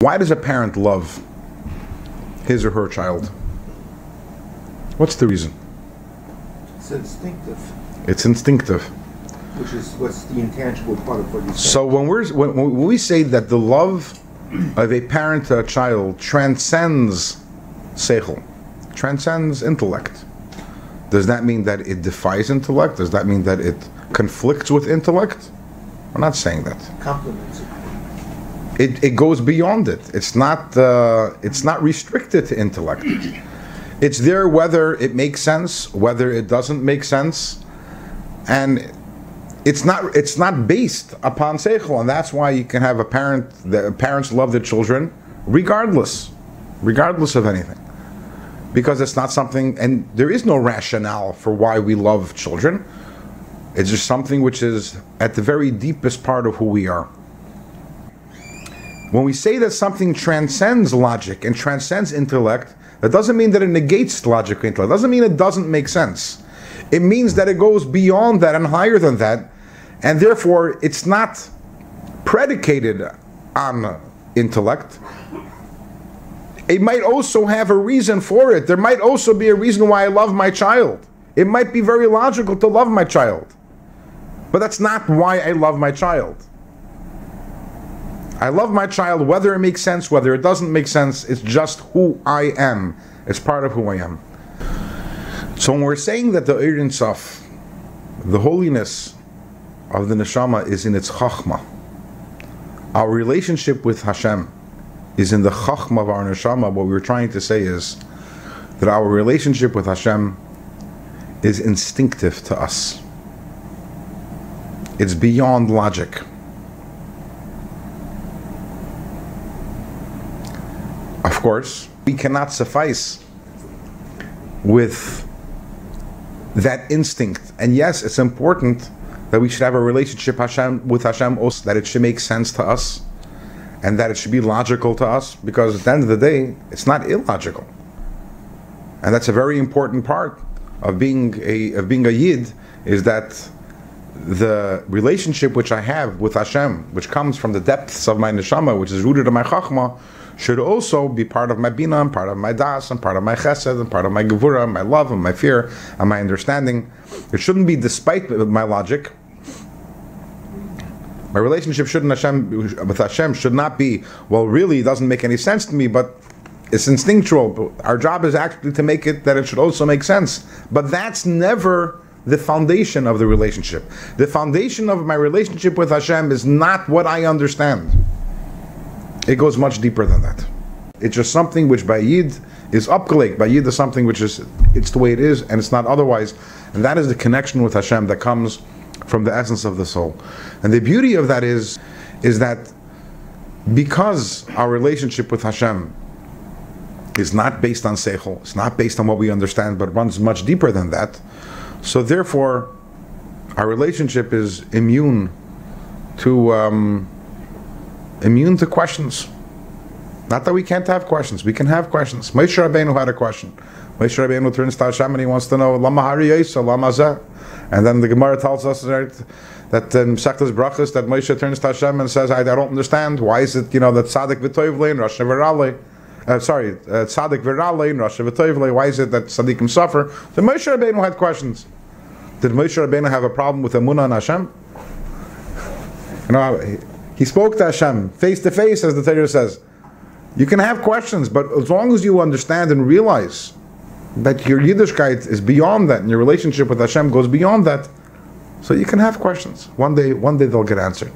Why does a parent love his or her child? What's the reason? It's instinctive. It's instinctive. Which is what's the intangible part of what you said. So when we say that the love of a parent to a child transcends seichel, transcends intellect, does that mean that it defies intellect? Does that mean that it conflicts with intellect? We're not saying that. Complements it. It goes beyond it. It's not restricted to intellect. It's there whether it makes sense, whether it doesn't make sense, and it's not based upon seichel, and that's why you can have parents love their children regardless of anything, because it's not something, and there is no rationale for why we love children. It's just something which is at the very deepest part of who we are. When we say that something transcends logic and transcends intellect, that doesn't mean that it negates logic or intellect. It doesn't mean it doesn't make sense. It means that it goes beyond that and higher than that, and therefore it's not predicated on intellect. It might also have a reason for it. There might also be a reason why I love my child. It might be very logical to love my child, but that's not why I love my child. I love my child whether it makes sense, whether it doesn't make sense. It's just who I am. It's part of who I am. So when we're saying that the Ein Sof, the holiness of the neshama, is in its chachma, our relationship with Hashem is in the chachma of our neshama, what we're trying to say is that our relationship with Hashem is instinctive to us. It's beyond logic. Of course, we cannot suffice with that instinct. And yes, it's important that we should have a relationship with Hashem also, that it should make sense to us and that it should be logical to us, because at the end of the day, it's not illogical. And that's a very important part of being a Yid, is that the relationship which I have with Hashem, which comes from the depths of my neshama, which is rooted in my chachma, should also be part of my bina, and part of my das, and part of my chesed, and part of my gevura, my love, and my fear, and my understanding. It shouldn't be despite my logic. My relationship with Hashem should not be, well, really, it doesn't make any sense to me, but it's instinctual. Our job is actually to make it that it should also make sense. But that's never the foundation of the relationship. The foundation of my relationship with Hashem is not what I understand. It goes much deeper than that. It's just something which by Yid is upgelegt. By Yid is something which is, it's the way it is, and it's not otherwise. And that is the connection with Hashem that comes from the essence of the soul. And the beauty of that is that because our relationship with Hashem is not based on seichel, it's not based on what we understand, but runs much deeper than that, so therefore our relationship is immune to questions. Not that we can't have questions. We can have questions. Moshe Rabbeinu had a question. Moshe Rabbeinu turns to Hashem and he wants to know, Lama hari yisa, lama zeh? And then the Gemara tells us that in Masechtas Brachos that Moshe turns to Hashem and says, I don't understand. Why is it, that Tzadik v'Toivlei and Rasha v'Ralei? Tzadik v'Ralei and Rasha v'Toivlei. Why is it that Tzadikim suffer? So Moshe Rabbeinu had questions. Did Moshe Rabbeinu have a problem with Emunah and Hashem? He spoke to Hashem face to face, as the Torah says. You can have questions, but as long as you understand and realize that your Yiddishkeit is beyond that, and your relationship with Hashem goes beyond that, so you can have questions. One day they'll get answered.